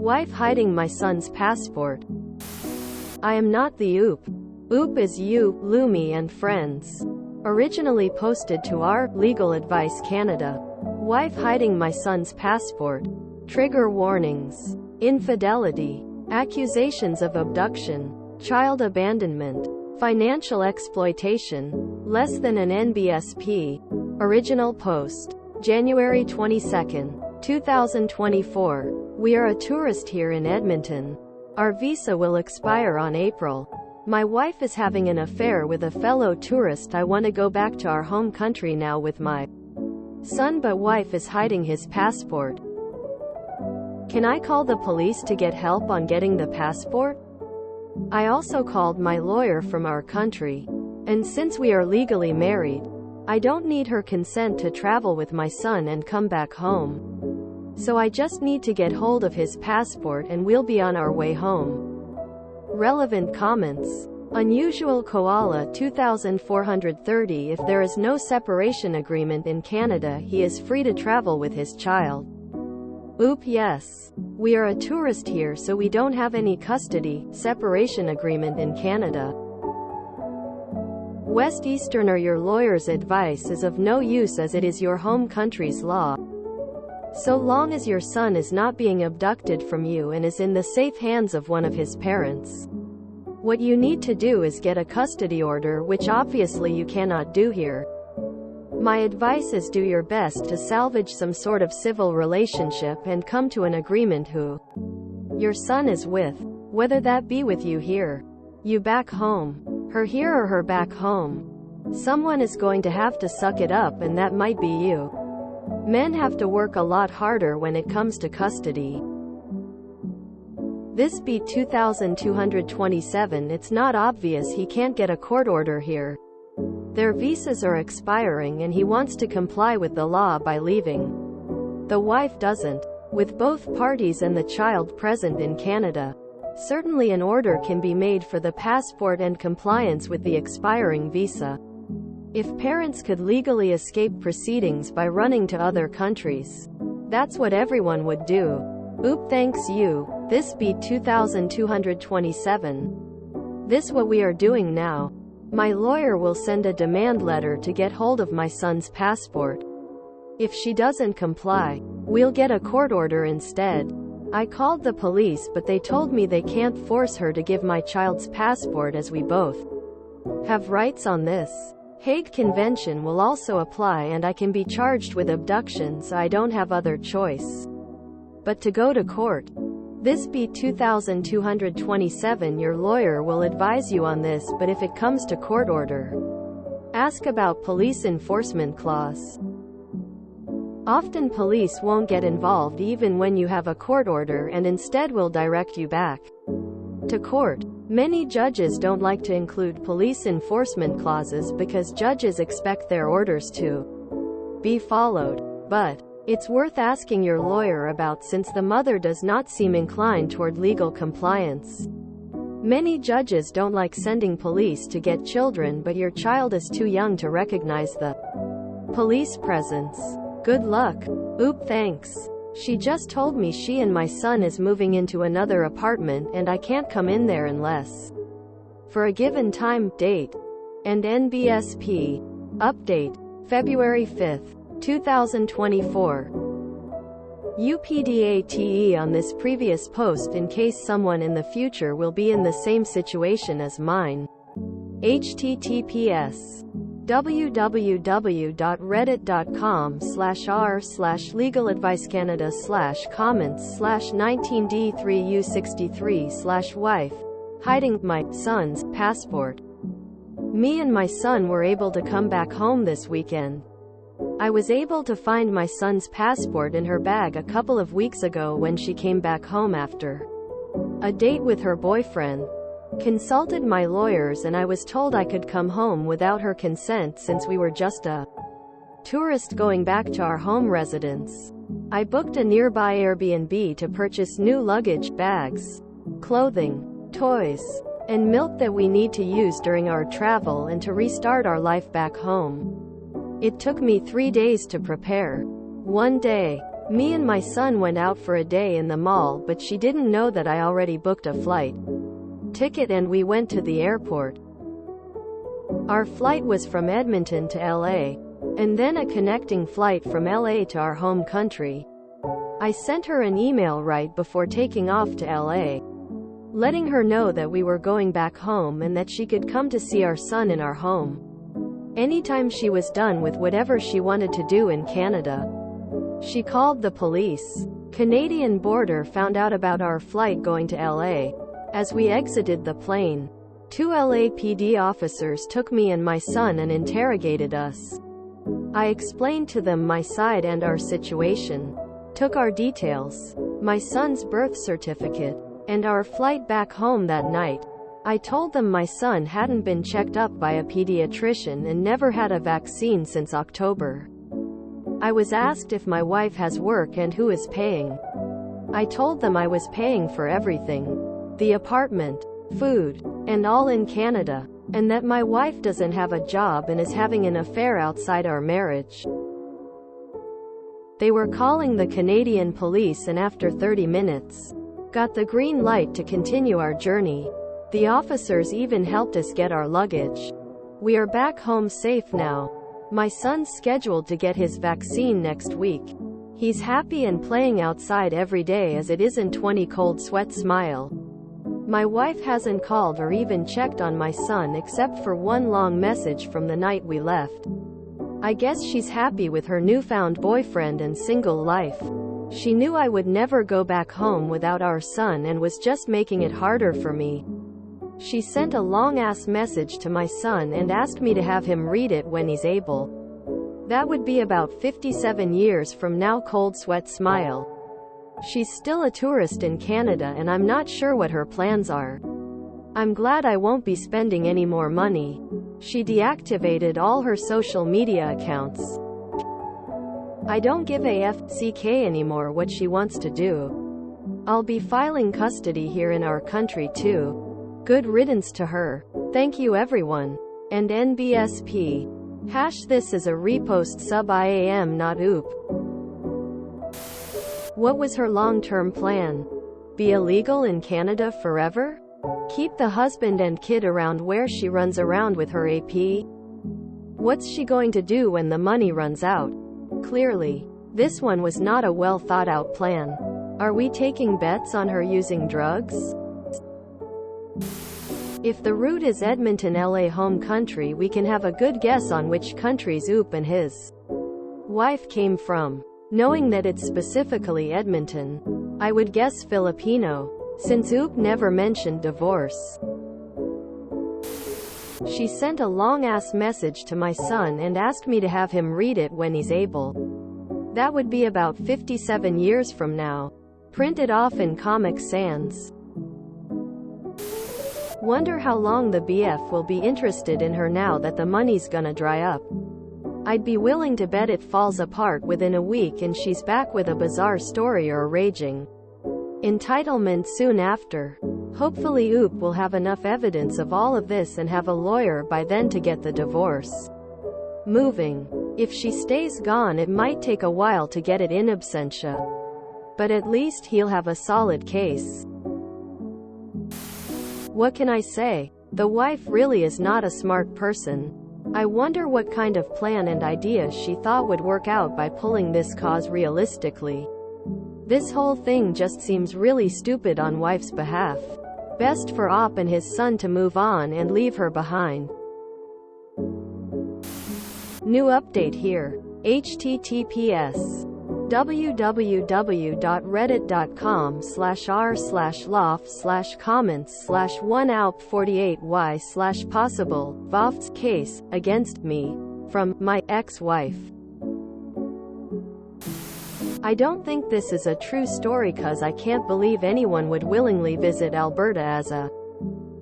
Wife hiding my son's passport. I am not the OOP. OOP is you, Lumi and friends. Originally posted to our Legal Advice Canada. Wife hiding my son's passport. Trigger warnings. Infidelity. Accusations of abduction. Child abandonment. Financial exploitation. Less than an NBSP. Original post. January 22, 2024. We are a tourist here in Edmonton. Our visa will expire on April. My wife is having an affair with a fellow tourist. I want to go back to our home country now with my son, but wife is hiding his passport. Can I call the police to get help on getting the passport? I also called my lawyer from our country. And since we are legally married, I don't need her consent to travel with my son and come back home. So I just need to get hold of his passport and we'll be on our way home. Relevant comments. Unusual koala 2430. If there is no separation agreement in Canada, he is free to travel with his child. Oop, yes. We are a tourist here, so we don't have any custody separation agreement in Canada. West Easterner, your lawyer's advice is of no use as it is your home country's law. So long as your son is not being abducted from you and is in the safe hands of one of his parents. What you need to do is get a custody order, which obviously you cannot do here. My advice is do your best to salvage some sort of civil relationship and come to an agreement who your son is with, whether that be with you here, you back home, her here or her back home. Someone is going to have to suck it up, and that might be you. Men have to work a lot harder when it comes to custody. This beat 2227. It's not obvious he can't get a court order here. Their visas are expiring and he wants to comply with the law by leaving. The wife doesn't. With both parties and the child present in Canada, certainly an order can be made for the passport and compliance with the expiring visa. If parents could legally escape proceedings by running to other countries, that's what everyone would do. Oop, thanks you. This beat 2227. This what we are doing now. My lawyer will send a demand letter to get hold of my son's passport. If she doesn't comply, we'll get a court order instead. I called the police, but they told me they can't force her to give my child's passport as we both have rights on this. Hague Convention will also apply and I can be charged with abduction, so I don't have other choice but to go to court. This beat 2227. Your lawyer will advise you on this, but if it comes to court order, ask about police enforcement clause. Often police won't get involved even when you have a court order and instead will direct you back to court. Many judges don't like to include police enforcement clauses because judges expect their orders to be followed. But it's worth asking your lawyer about, since the mother does not seem inclined toward legal compliance. Many judges don't like sending police to get children, but your child is too young to recognize the police presence. Good luck. Oop, thanks. She just told me she and my son is moving into another apartment and I can't come in there unless for a given time, date, and NBSP. Update. February 5, 2024. UPDATE on this previous post in case someone in the future will be in the same situation as mine. https www.reddit.com/r/legalaadvicecanada/comments/19d3u63/wife hiding my son's passport. Me and my son were able to come back home this weekend. I was able to find my son's passport in her bag a couple of weeks ago when she came back home after a date with her boyfriend. Consulted my lawyers and I was told I could come home without her consent since we were just a tourist going back to our home residence. I booked a nearby Airbnb to purchase new luggage, bags, clothing, toys, and milk that we need to use during our travel and to restart our life back home. It took me 3 days to prepare. One day, Me and my son went out for a day in the mall, but she didn't know that I already booked a flight ticket and we went to the airport. Our flight was from Edmonton to LA, and then a connecting flight from LA to our home country. I sent her an email right before taking off to LA, letting her know that we were going back home and that she could come to see our son in our home anytime she was done with whatever she wanted to do in Canada. She called the police. Canadian border found out about our flight going to LA. As we exited the plane, 2 LAPD officers took me and my son and interrogated us. I explained to them my side and our situation, took our details, my son's birth certificate, and our flight back home that night. I told them my son hadn't been checked up by a pediatrician and never had a vaccine since October. I was asked if my wife has work and who is paying. I told them I was paying for everything, the apartment, food, and all in Canada, and that my wife doesn't have a job and is having an affair outside our marriage. They were calling the Canadian police and after 30 minutes, got the green light to continue our journey. The officers even helped us get our luggage. We are back home safe now. My son's scheduled to get his vaccine next week. He's happy and playing outside every day as it isn't 20 cold sweat smile. My wife hasn't called or even checked on my son except for one long message from the night we left. I guess she's happy with her newfound boyfriend and single life. She knew I would never go back home without our son and was just making it harder for me. She sent a long-ass message to my son and asked me to have him read it when he's able. That would be about 57 years from now. Cold sweat smile. She's still a tourist in Canada and I'm not sure what her plans are. I'm glad I won't be spending any more money. She deactivated all her social media accounts. I don't give a f*ck anymore what she wants to do. I'll be filing custody here in our country too. Good riddance to her. Thank you everyone. And NBSP. This is a repost sub IAM not oop. What was her long-term plan? Be illegal in Canada forever? Keep the husband and kid around where she runs around with her AP? What's she going to do when the money runs out? Clearly, this one was not a well thought out plan. Are we taking bets on her using drugs? If the route is Edmonton LA home country, we can have a good guess on which countries Oop and his wife came from. Knowing that it's specifically Edmonton, I would guess Filipino, since Oop never mentioned divorce. She sent a long-ass message to my son and asked me to have him read it when he's able. That would be about 57 years from now. Print it off in Comic Sans. Wonder how long the BF will be interested in her now that the money's gonna dry up. I'd be willing to bet it falls apart within a week and she's back with a bizarre story or a raging entitlement soon after. Hopefully Oop will have enough evidence of all of this and have a lawyer by then to get the divorce moving. If she stays gone, it might take a while to get it in absentia. But at least he'll have a solid case. What can I say? The wife really is not a smart person. I wonder what kind of plan and idea she thought would work out by pulling this cause realistically. This whole thing just seems really stupid on wife's behalf. Best for Op and his son to move on and leave her behind. New update here. https www.reddit.com/r/loft/comments/1alp48y/possible case against me from my ex-wife. I don't think this is a true story cause I can't believe anyone would willingly visit Alberta as a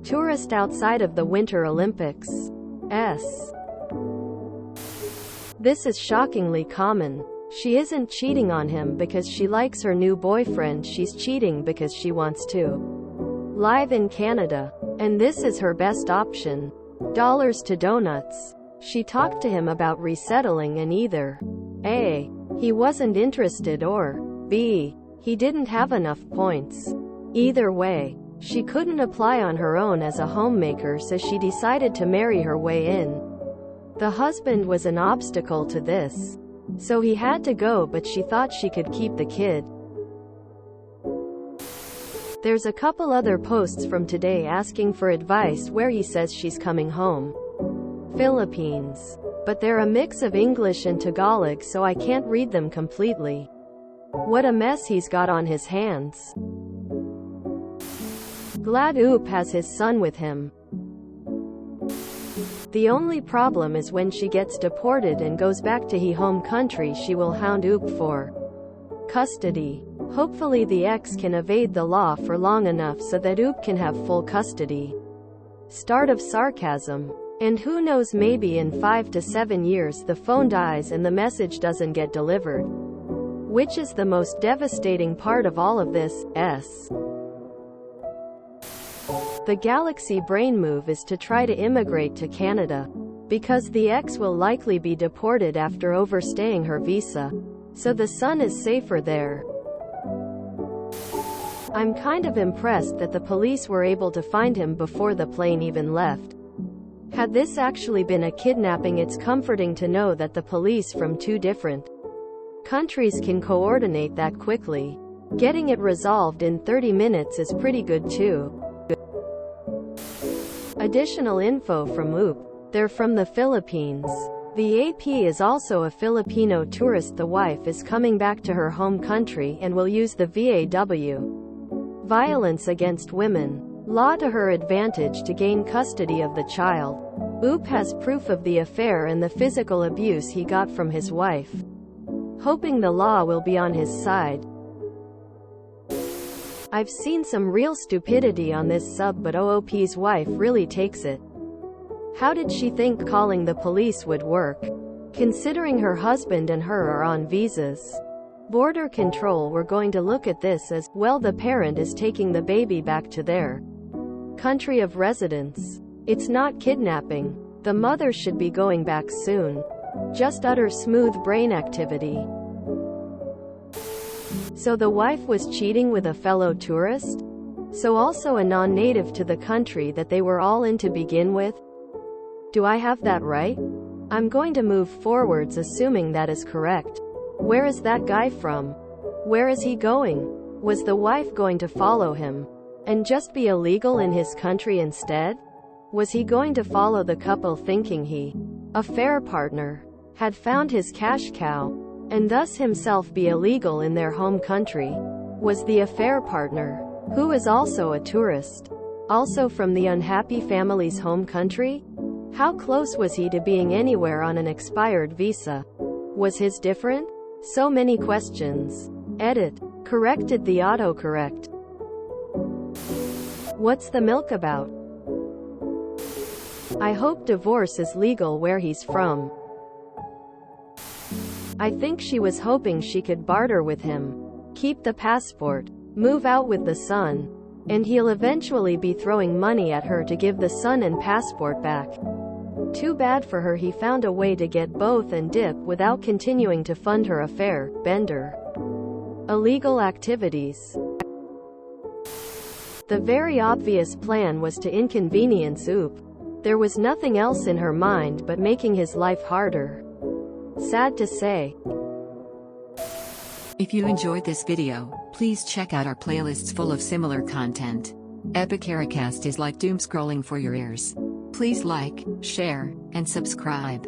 tourist outside of the Winter Olympics. This is shockingly common. She isn't cheating on him because she likes her new boyfriend, she's cheating because she wants to live in Canada. And this is her best option. Dollars to donuts. She talked to him about resettling and either A. He wasn't interested, or B, he didn't have enough points. Either way, she couldn't apply on her own as a homemaker, so she decided to marry her way in. The husband was an obstacle to this, so he had to go, but she thought she could keep the kid. There's a couple other posts from today asking for advice where he says she's coming home. Philippines. But they're a mix of English and Tagalog, so I can't read them completely. What a mess he's got on his hands. Glad Oop has his son with him. The only problem is when she gets deported and goes back to her home country, she will hound Oop for custody. Hopefully the ex can evade the law for long enough so that Oop can have full custody. Start of sarcasm. And who knows, maybe in 5 to 7 years the phone dies and the message doesn't get delivered. Which is the most devastating part of all of this. The Galaxy brain move is to try to immigrate to Canada, because the ex will likely be deported after overstaying her visa, so the son is safer there. I'm kind of impressed that the police were able to find him before the plane even left. Had this actually been a kidnapping, it's comforting to know that the police from 2 different countries can coordinate that quickly. Getting it resolved in 30 minutes is pretty good too. Additional info from Oop. They're from the Philippines. The AP is also a Filipino tourist. The wife is coming back to her home country and will use the VAW, violence against women, law to her advantage to gain custody of the child. Oop has proof of the affair and the physical abuse he got from his wife, hoping the law will be on his side. I've seen some real stupidity on this sub, but OOP's wife really takes it. How did she think calling the police would work, considering her husband and her are on visas? Border control were going to look at this as, well, the parent is taking the baby back to their country of residence. It's not kidnapping. The mother should be going back soon. Just utter smooth brain activity. So the wife was cheating with a fellow tourist? So also a non-native to the country that they were all in to begin with? Do I have that right? I'm going to move forwards assuming that is correct. Where is that guy from? Where is he going? Was the wife going to follow him and just be illegal in his country instead? Was he going to follow the couple thinking he, affair partner, had found his cash cow, and thus himself be illegal in their home country? Was the affair partner, who is also a tourist, also from the unhappy family's home country? How close was he to being anywhere on an expired visa? Was his different? So many questions. Edit. Corrected the autocorrect. What's the milk about? I hope divorce is legal where he's from. I think she was hoping she could barter with him, keep the passport, move out with the son, and he'll eventually be throwing money at her to give the son and passport back. Too bad for her, he found a way to get both and dip without continuing to fund her affair, bender, illegal activities. The very obvious plan was to inconvenience Oop. There was nothing else in her mind but making his life harder. Sad to say. If you enjoyed this video, please check out our playlists full of similar content. Epic Caricast is like doom scrolling for your ears. Please like, share, and subscribe.